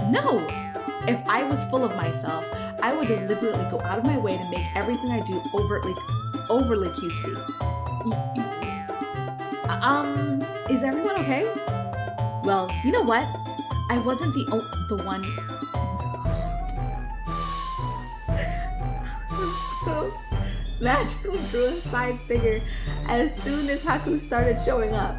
No! If I was full of myself, I would deliberately go out of my way to make everything I do overly cutesy. Is everyone okay? Well, you know what? I wasn't the one. Magically grew a size bigger as soon as Haku started showing up.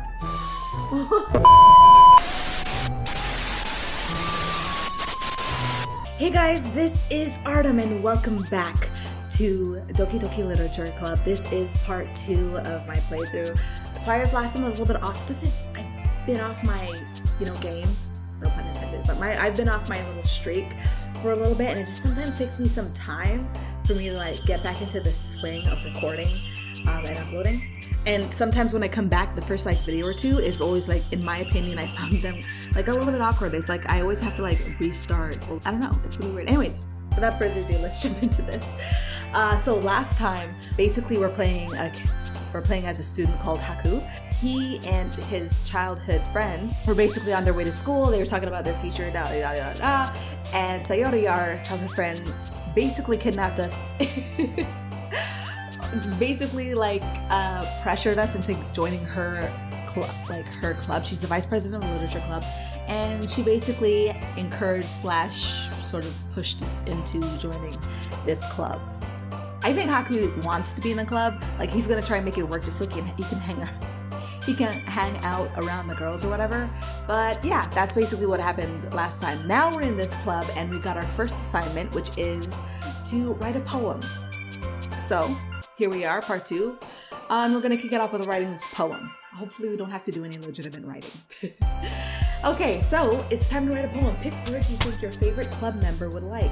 Hey guys, this is Artem and welcome back to Doki Doki Literature Club. This is part 2 of my playthrough. Sorry if last time I was a little bit off. I've been off my, game. No pun intended. But I've been off my little streak for a little bit, and it just sometimes takes me some time for me to get back into the swing of recording and uploading. And sometimes when I come back, the first video or two is always in my opinion, I found them a little bit awkward. It's I always have to restart. Or, I don't know. It's really weird. Anyways, without further ado, let's jump into this. So last time, basically we're playing as a student called Haku. He and his childhood friend were basically on their way to school. They were talking about their future, and Sayori, our childhood friend, basically kidnapped us. Basically pressured us into joining her club, her club. She's the vice president of the literature club, and she basically encouraged / sort of pushed us into joining this club. I think Haku wants to be in the club. He's gonna try and make it work just so he can hang out around the girls or whatever. But yeah, that's basically what happened last time. Now we're in this club and we got our first assignment, which is to write a poem. So here we are, part 2. And we're gonna kick it off with writing this poem. Hopefully we don't have to do any legitimate writing. Okay, so it's time to write a poem. Pick words you think your favorite club member would like.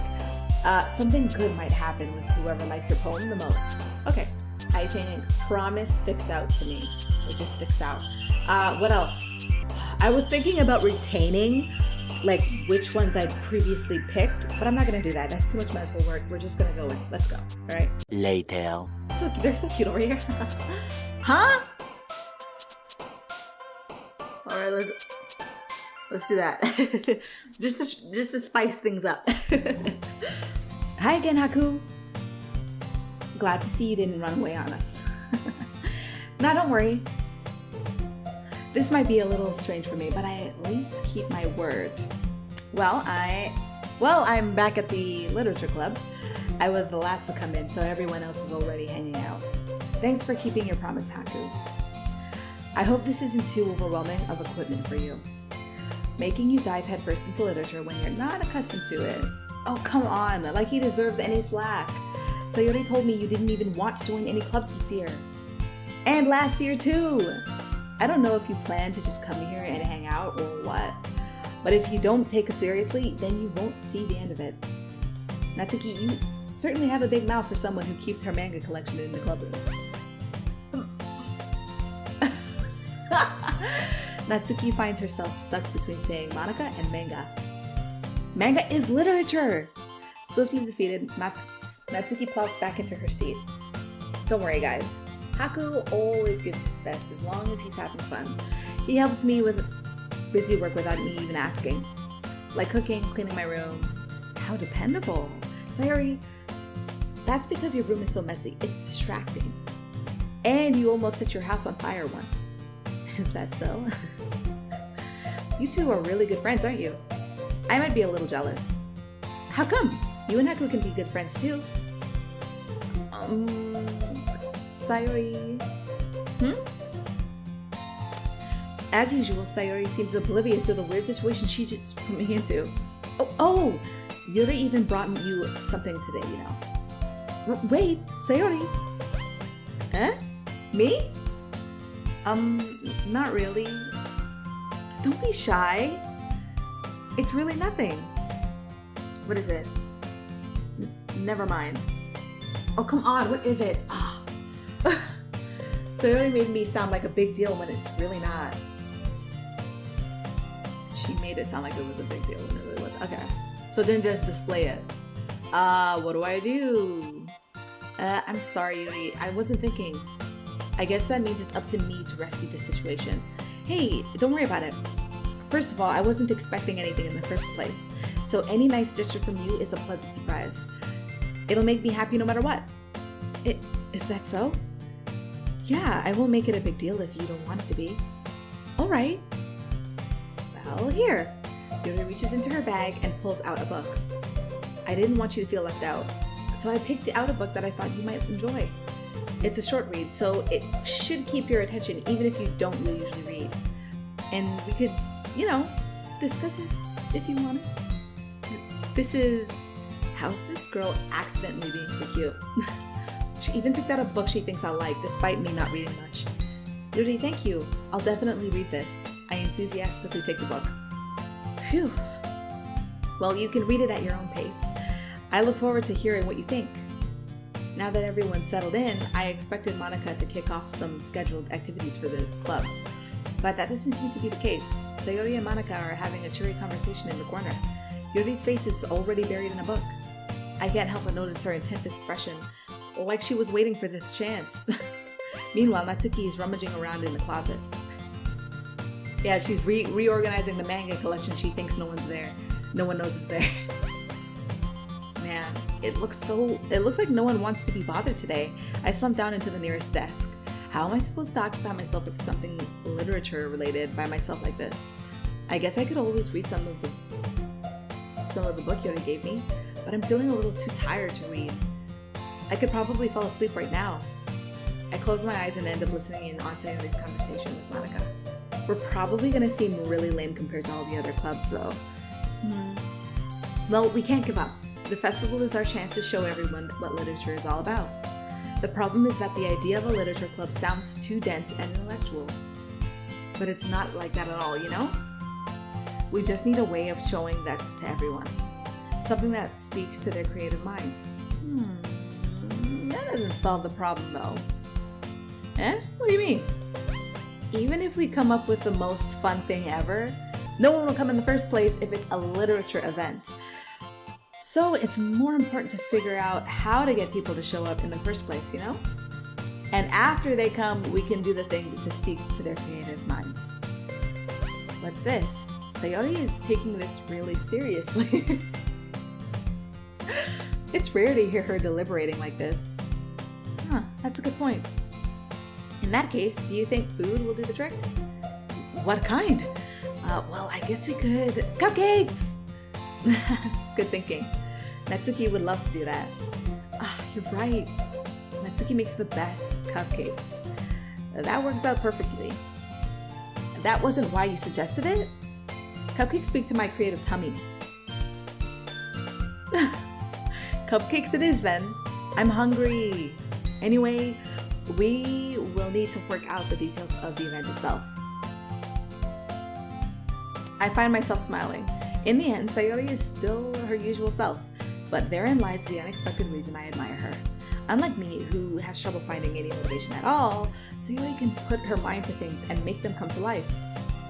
Something good might happen with whoever likes your poem the most. Okay, I think promise sticks out to me. It just sticks out. What else? I was thinking about retaining which ones I'd previously picked, but I'm not gonna do that. That's too much mental work. We're just gonna go in. Let's go. All right. Later. They're so cute over here. Huh? All right, let's do that. just to spice things up. Hi again, Haku. Glad to see you didn't run away on us. Now don't worry. This might be a little strange for me, but I at least keep my word. Well, I'm back at the literature club. I was the last to come in, so everyone else is already hanging out. Thanks for keeping your promise, Haku. I hope this isn't too overwhelming of equipment for you. Making you dive headfirst into literature when you're not accustomed to it. Oh, come on, he deserves any slack. Sayori told me you didn't even want to join any clubs this year. And last year too. I don't know if you plan to just come here and hang out or what, but if you don't take us seriously, then you won't see the end of it. Natsuki, you certainly have a big mouth for someone who keeps her manga collection in the club room. Natsuki finds herself stuck between saying Monika and manga. Manga is literature! Swiftly defeated, Natsuki plops back into her seat. Don't worry, guys. Haku always gives his best as long as he's having fun. He helps me with busy work without me even asking. Like cooking, cleaning my room. How dependable. Sayori, that's because your room is so messy. It's distracting. And you almost set your house on fire once. Is that so? You two are really good friends, aren't you? I might be a little jealous. How come? You and Haku can be good friends too. Sayori... As usual, Sayori seems oblivious to the weird situation she just put me into. Oh! Yuri even brought you something today, Wait, Sayori? Me? Not really. Don't be shy. It's really nothing. What is it? Never mind. Oh, come on, what is it? Oh. Sayori made me sound like a big deal when it's really not. She made it sound like it was a big deal when it really wasn't. Okay. So then just display it. What do I do? I'm sorry, Yuri. I wasn't thinking. I guess that means it's up to me to rescue this situation. Hey, don't worry about it. First of all, I wasn't expecting anything in the first place. So any nice gesture from you is a pleasant surprise. It'll make me happy no matter what. Is that so? Yeah, I won't make it a big deal if you don't want it to be. All right. Well, here. Yoda reaches into her bag and pulls out a book. I didn't want you to feel left out, so I picked out a book that I thought you might enjoy. It's a short read, so it should keep your attention even if you don't really usually read. And we could, discuss it if you want it. This is How's This Girl Accidentally Being So Cute? She even picked out a book she thinks I'll like, despite me not reading much. Yuri, thank you. I'll definitely read this. I enthusiastically take the book. Phew. Well, you can read it at your own pace. I look forward to hearing what you think. Now that everyone's settled in, I expected Monika to kick off some scheduled activities for the club. But that doesn't seem to be the case. Sayori and Monika are having a cheery conversation in the corner. Yuri's face is already buried in a book. I can't help but notice her intense expression, like she was waiting for this chance. Meanwhile, Natsuki is rummaging around in the closet. Yeah, she's reorganizing the manga collection. She thinks no one's there. No one knows it's there. Man, it looks like no one wants to be bothered today. I slumped down into the nearest desk. How am I supposed to occupy myself with something literature related by myself like this? I guess I could always read some of the book Yoda gave me, but I'm feeling a little too tired to read. I could probably fall asleep right now. I close my eyes and end up listening in on Sayori's conversation with Monika. We're probably gonna seem really lame compared to all the other clubs though. Well, we can't give up. The festival is our chance to show everyone what literature is all about. The problem is that the idea of a literature club sounds too dense and intellectual. But it's not like that at all, We just need a way of showing that to everyone. Something that speaks to their creative minds. That doesn't solve the problem though. What do you mean? Even if we come up with the most fun thing ever, no one will come in the first place if it's a literature event. So it's more important to figure out how to get people to show up in the first place, And after they come, we can do the thing to speak to their creative minds. What's this? Sayori is taking this really seriously. It's rare to hear her deliberating like this. That's a good point. In that case, do you think food will do the trick? What kind? Well, I guess we could... Cupcakes! Good thinking. Natsuki would love to do that. You're right. Natsuki makes the best cupcakes. That works out perfectly. That wasn't why you suggested it? Cupcakes speak to my creative tummy. Cupcakes it is then. I'm hungry. Anyway, we will need to work out the details of the event itself. I find myself smiling. In the end, Sayori is still her usual self, but therein lies the unexpected reason I admire her. Unlike me, who has trouble finding any motivation at all, Sayori can put her mind to things and make them come to life.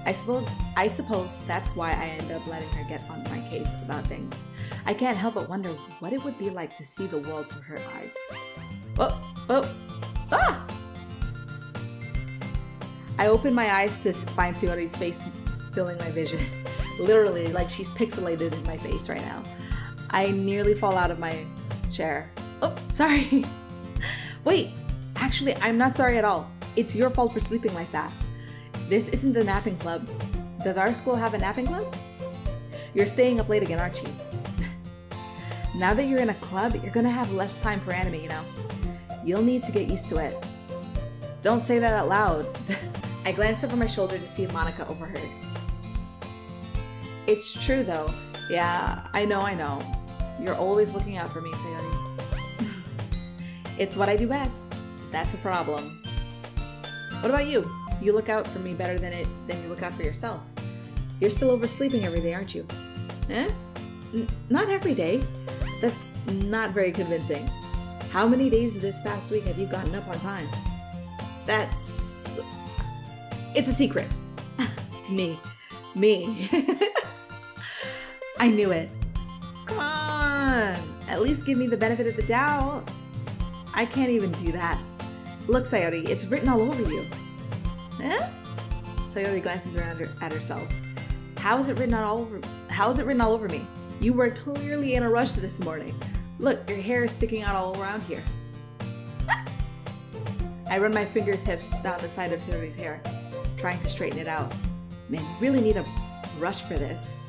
I suppose that's why I end up letting her get on my case about things. I can't help but wonder what it would be like to see the world through her eyes. I open my eyes to find Sayori's face filling my vision. Literally, like she's pixelated in my face right now. I nearly fall out of my chair. Oh, sorry. Wait, actually, I'm not sorry at all. It's your fault for sleeping like that. This isn't the napping club. Does our school have a napping club? You're staying up late again, aren't you? Now that you're in a club, you're gonna have less time for anime, You'll need to get used to it. Don't say that out loud. I glanced over my shoulder to see Monika overheard. It's true though. Yeah, I know. You're always looking out for me, Sayori. It's what I do best. That's a problem. What about you? You look out for me better than you look out for yourself. You're still oversleeping every day, aren't you? Not every day. That's not very convincing. How many days this past week have you gotten up on time? It's a secret. Me. I knew it. Come on. At least give me the benefit of the doubt. I can't even do that. Look, Sayori, it's written all over you. Sayori glances around at herself. How is it written all over me? You were clearly in a rush this morning. Look, your hair is sticking out all around here. I run my fingertips down the side of Sayori's hair, trying to straighten it out. Man, you really need a brush for this.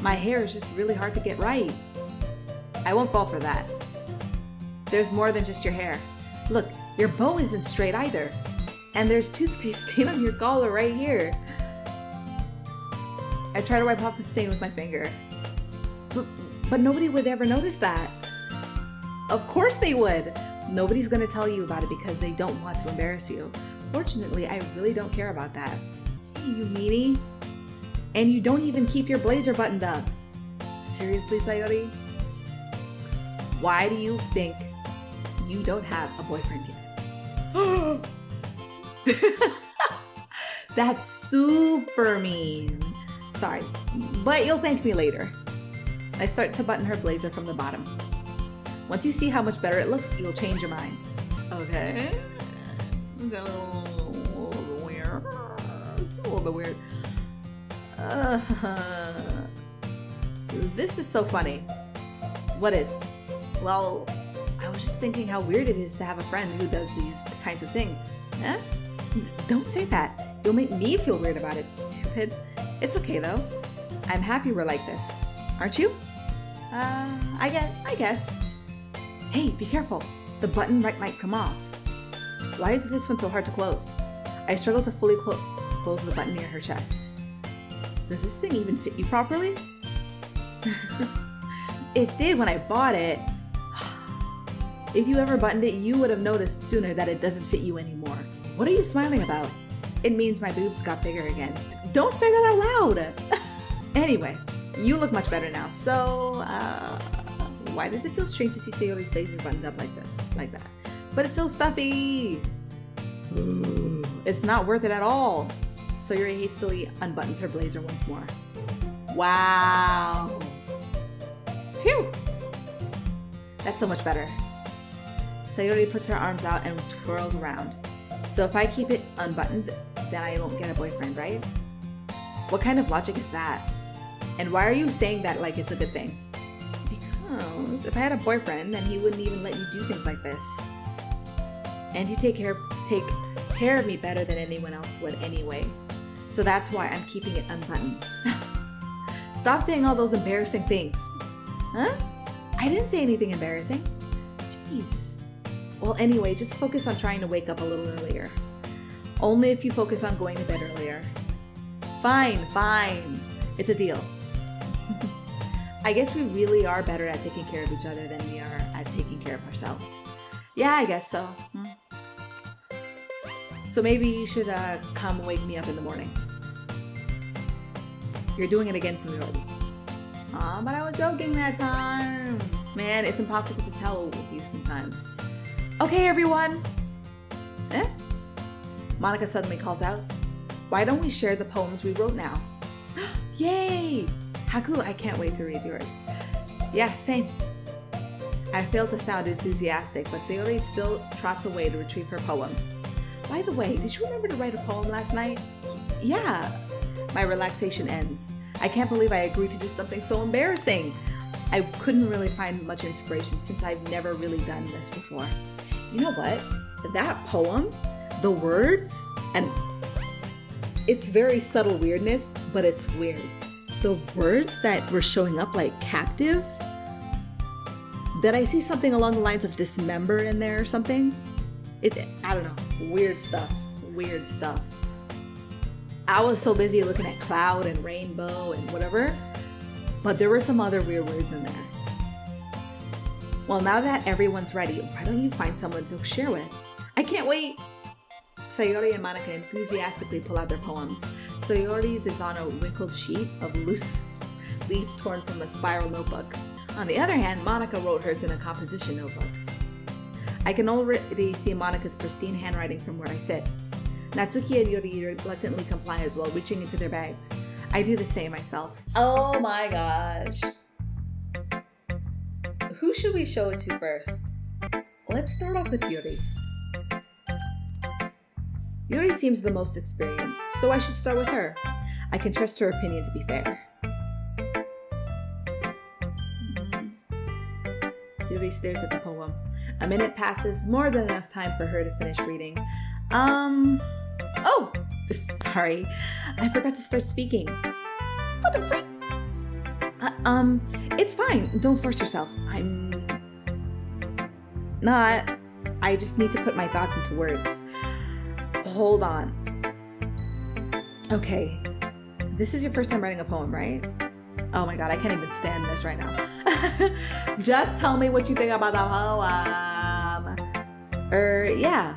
My hair is just really hard to get right. I won't fall for that. There's more than just your hair. Look, your bow isn't straight either. And there's toothpaste stain on your collar right here. I try to wipe off the stain with my finger. But nobody would ever notice that. Of course they would. Nobody's gonna tell you about it because they don't want to embarrass you. Fortunately, I really don't care about that. Hey, you meanie. And you don't even keep your blazer buttoned up. Seriously, Sayori? Why do you think you don't have a boyfriend yet? That's super mean. Sorry, but you'll thank me later. I start to button her blazer from the bottom. Once you see how much better it looks, you'll change your mind. Okay. A little bit weird. A little bit weird. This is so funny. What is? Well, I was just thinking how weird it is to have a friend who does these kinds of things. Eh? Don't say that. You'll make me feel weird about it, stupid. It's okay though. I'm happy we're like this. Aren't you? I guess. Hey, be careful. The button right might come off. Why is this one so hard to close? I struggle to fully close the button near her chest. Does this thing even fit you properly? It did when I bought it. If you ever buttoned it, you would have noticed sooner that it doesn't fit you anymore. What are you smiling about? It means my boobs got bigger again. Don't say that out loud. Anyway, you look much better now. So, why does it feel strange to see Sayori's blazer buttoned up like that? But it's so stuffy. It's not worth it at all. Sayori hastily unbuttons her blazer once more. Wow. Phew. That's so much better. Sayori puts her arms out and twirls around. So if I keep it unbuttoned, then I won't get a boyfriend, right? What kind of logic is that? And why are you saying that like it's a good thing? Because if I had a boyfriend, then he wouldn't even let you do things like this. And you take care of me better than anyone else would anyway. So that's why I'm keeping it unbuttoned. Stop saying all those embarrassing things. Huh? I didn't say anything embarrassing. Jeez. Well, anyway, just focus on trying to wake up a little earlier. Only if you focus on going to bed earlier. Fine. It's a deal. I guess we really are better at taking care of each other than we are at taking care of ourselves. Yeah, I guess so. So maybe you should come wake me up in the morning. You're doing it again, Sayori. Aw, but I was joking that time. Man, it's impossible to tell with you sometimes. Okay, everyone. Monika suddenly calls out. Why don't we share the poems we wrote now? Yay! Haku, I can't wait to read yours. Yeah, same. I fail to sound enthusiastic, but Sayori still trots away to retrieve her poem. By the way, did you remember to write a poem last night? Yeah. My relaxation ends. I can't believe I agreed to do something so embarrassing. I couldn't really find much inspiration since I've never really done this before. You know what? That poem, the words, and it's very subtle weirdness, but it's weird. The words that were showing up like captive, did I see something along the lines of dismember in there or something? I don't know, weird stuff. I was so busy looking at cloud and rainbow and whatever, but there were some other weird words in there. Well, now that everyone's ready, why don't you find someone to share with? I can't wait! Sayori and Monika enthusiastically pull out their poems. Sayori's is on a wrinkled sheet of loose leaf torn from a spiral notebook. On the other hand, Monika wrote hers in a composition notebook. I can already see Monika's pristine handwriting from where I sit. Natsuki and Yuri reluctantly comply as well, reaching into their bags. I do the same myself. Oh my gosh. Who should we show it to first? Let's start off with Yuri. Yuri seems the most experienced, so I should start with her. I can trust her opinion to be fair. Yuri stares at the poem. A minute passes, more than enough time for her to finish reading. Oh! Sorry. I forgot to start speaking. What the freak? It's fine. Don't force yourself. I'm not. I just need to put my thoughts into words. Hold on. Okay. This is your first time writing a poem, right? Oh my god, I can't even stand this right now. Just tell me what you think about the poem. Yeah.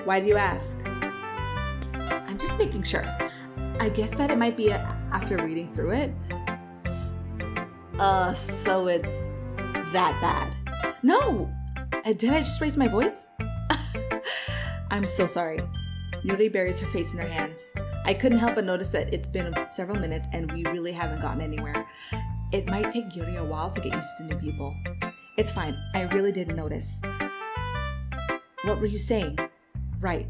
Why do you ask? I'm just making sure. I guess that it might be after reading through it. So it's that bad. No! Did I just raise my voice? I'm so sorry. Yuri buries her face in her hands. I couldn't help but notice that it's been several minutes and we really haven't gotten anywhere. It might take Yuri a while to get used to new people. It's fine. I really didn't notice. What were you saying? Right.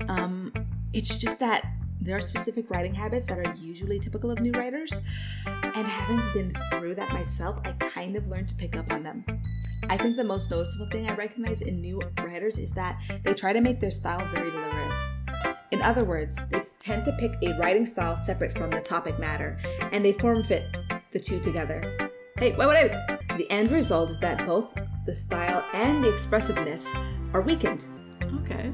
It's just that there are specific writing habits that are usually typical of new writers, and having been through that myself, I kind of learned to pick up on them. I think the most noticeable thing I recognize in new writers is that they try to make their style very deliberate. In other words, they tend to pick a writing style separate from the topic matter, and they form fit the two together. Hey, wait. The end result is that both the style and the expressiveness are weakened. Okay.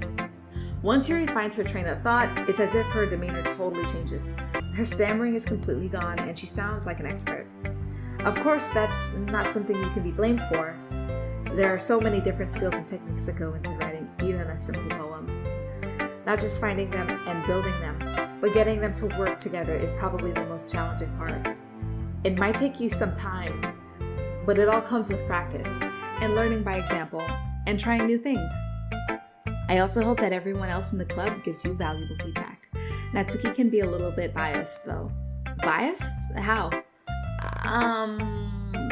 Once Yuri finds her train of thought, it's as if her demeanor totally changes. Her stammering is completely gone, and she sounds like an expert. Of course, that's not something you can be blamed for. There are so many different skills and techniques that go into writing even a simple poem. Not just finding them and building them, but getting them to work together is probably the most challenging part. It might take you some time, but it all comes with practice and learning by example and trying new things. I also hope that everyone else in the club gives you valuable feedback. Natsuki can be a little bit biased though. Biased? How?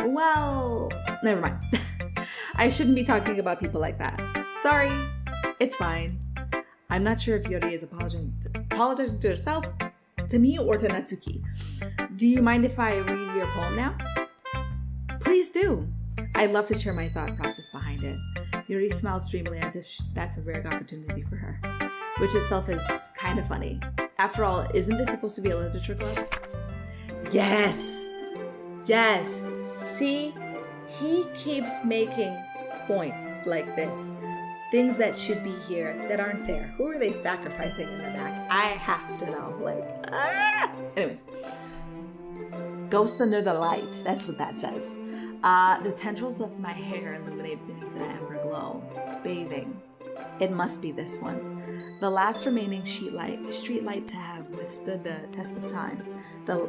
Well, never mind. I shouldn't be talking about people like that. Sorry, it's fine. I'm not sure if Yuri is apologizing to herself, to me, or to Natsuki. Do you mind if I read your poem now? Please do. I'd love to share my thought process behind it. Yuri smiles dreamily as if that's a rare opportunity for her, which itself is kind of funny. After all, isn't this supposed to be a literature club? Yes! Yes! See? He keeps making points like this. Things that should be here that aren't there. Who are they sacrificing in the back? I have to know. Anyways. Ghost under the light. That's what that says. The tendrils of my hair illuminate beneath the amber glow. Bathing. It must be this one. The last remaining street light to have withstood the test of time. The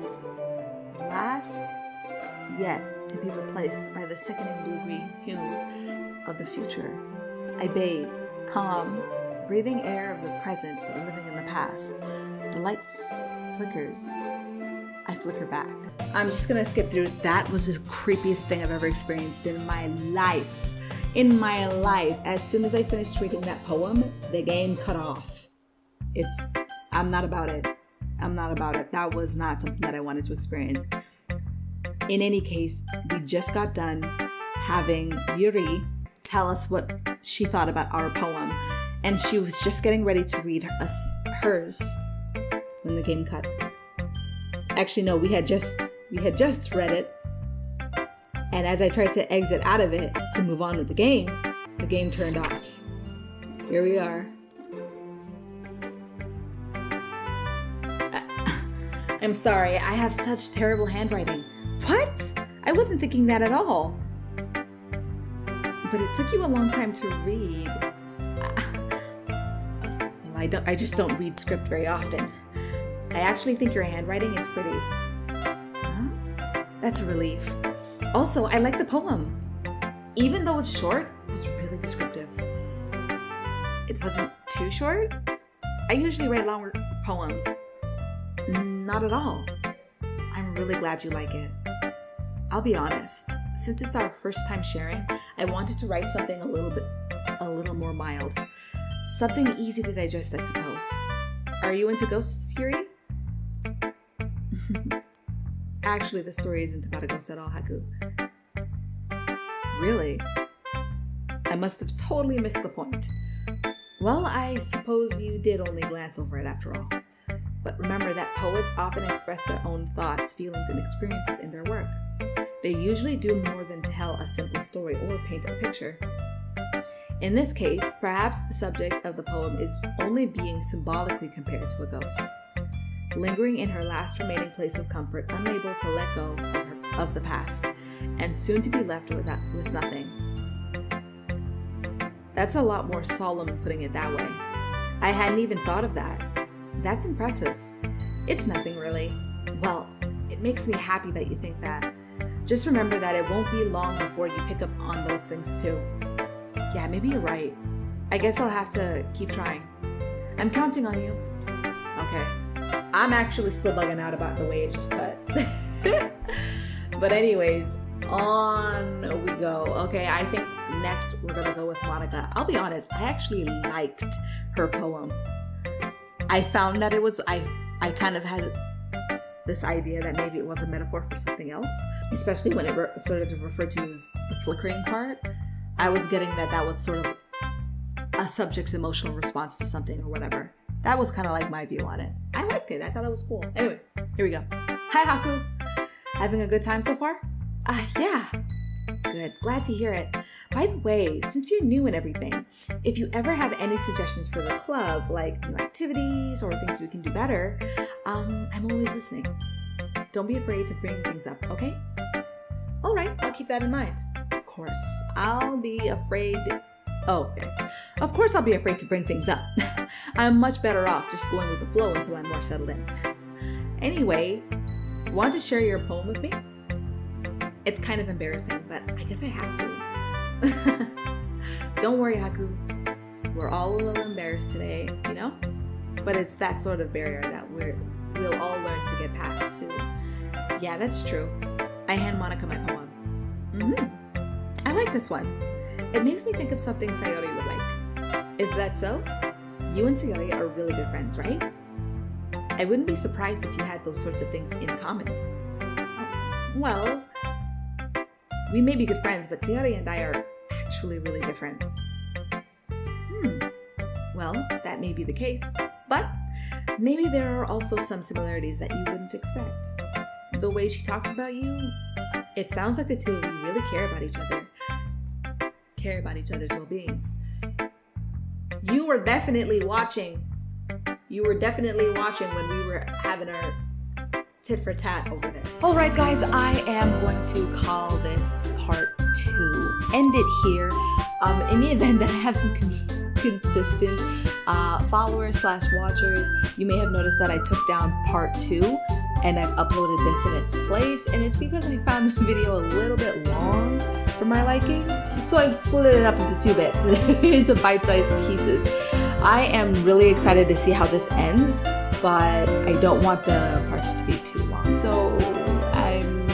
last yet to be replaced by the sickening blue-green hue of the future. I bathe, calm, breathing air of the present but living in the past. The light flickers. I flicker back. I'm just gonna skip through. That was the creepiest thing I've ever experienced in my life. As soon as I finished reading that poem, the game cut off. I'm not about it. That was not something that I wanted to experience. In any case, we just got done having Yuri tell us what she thought about our poem, and she was just getting ready to read hers when the game cut. Actually, no, we had just read it, and as I tried to exit out of it to move on with the game turned off. Here we are. I'm sorry, I have such terrible handwriting. What? I wasn't thinking that at all. But it took you a long time to read. Well, I just don't read script very often. I actually think your handwriting is pretty. Huh? That's a relief. Also, I like the poem. Even though it's short, it was really descriptive. It wasn't too short. I usually write longer poems. Not at all. I'm really glad you like it. I'll be honest, since it's our first time sharing, I wanted to write something a little more mild. Something easy to digest, I suppose. Are you into ghosts, Yuri? Actually, the story isn't about a ghost at all, Haku. Really? I must have totally missed the point. Well, I suppose you did only glance over it after all. But remember that poets often express their own thoughts, feelings, and experiences in their work. They usually do more than tell a simple story or paint a picture. In this case, perhaps the subject of the poem is only being symbolically compared to a ghost, lingering in her last remaining place of comfort, unable to let go of the past, and soon to be left with nothing. That's a lot more solemn putting it that way. I hadn't even thought of that. That's impressive. It's nothing really. Well, it makes me happy that you think that. Just remember that it won't be long before you pick up on those things too. Yeah, maybe you're right. I guess I'll have to keep trying. I'm counting on you. Okay. I'm actually still bugging out about the way it just cut. But anyways, on we go. Okay, I think next we're gonna go with Monika. I'll be honest, I actually liked her poem. I found that it was, I kind of had this idea that maybe it was a metaphor for something else, especially when it sort of referred to as the flickering part. I was getting that was sort of a subject's emotional response to something or whatever. That was kind of like my view on it. I liked it. I thought it was cool. Anyways, here we go. Hi, Haku. Having a good time so far? Yeah. Good. Glad to hear it. By the way, since you're new and everything, if you ever have any suggestions for the club, like new activities or things we can do better, I'm always listening. Don't be afraid to bring things up, okay? All right, I'll keep that in mind. Of course, I'll be afraid to bring things up. I'm much better off just going with the flow until I'm more settled in. Anyway, want to share your poem with me? It's kind of embarrassing, but I guess I have to. Don't worry, Haku. We're all a little embarrassed today, you know? But it's that sort of barrier that we'll all learn to get past soon. Yeah, that's true. I hand Monika my poem. I like this one. It makes me think of something Sayori would like. Is that so? You and Sayori are really good friends, right? I wouldn't be surprised if you had those sorts of things in common. Well, we may be good friends, but Sayori and I are actually really different. Well, that may be the case, but maybe there are also some similarities that you wouldn't expect. The way she talks about you, it sounds like the two of you really care about each other's well-beings. You were definitely watching when we were having our tit for tat over there. All right, guys, I am going to call this part 2. End it here. In the event that I have some consistent followers/watchers, you may have noticed that I took down part 2 and I've uploaded this in its place, and it's because I found the video a little bit long for my liking, so I've split it up into 2 bits, into bite-sized pieces. I am really excited to see how this ends, but I don't want the parts to be too long, so I'm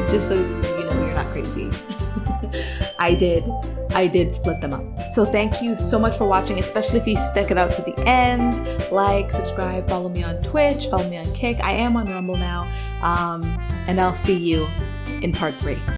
just so you know you're not crazy. I did split them up. So thank you so much for watching, especially if you stuck it out to the end. Like, subscribe, follow me on Twitch, follow me on Kick. I am on Rumble now, and I'll see you in part 3.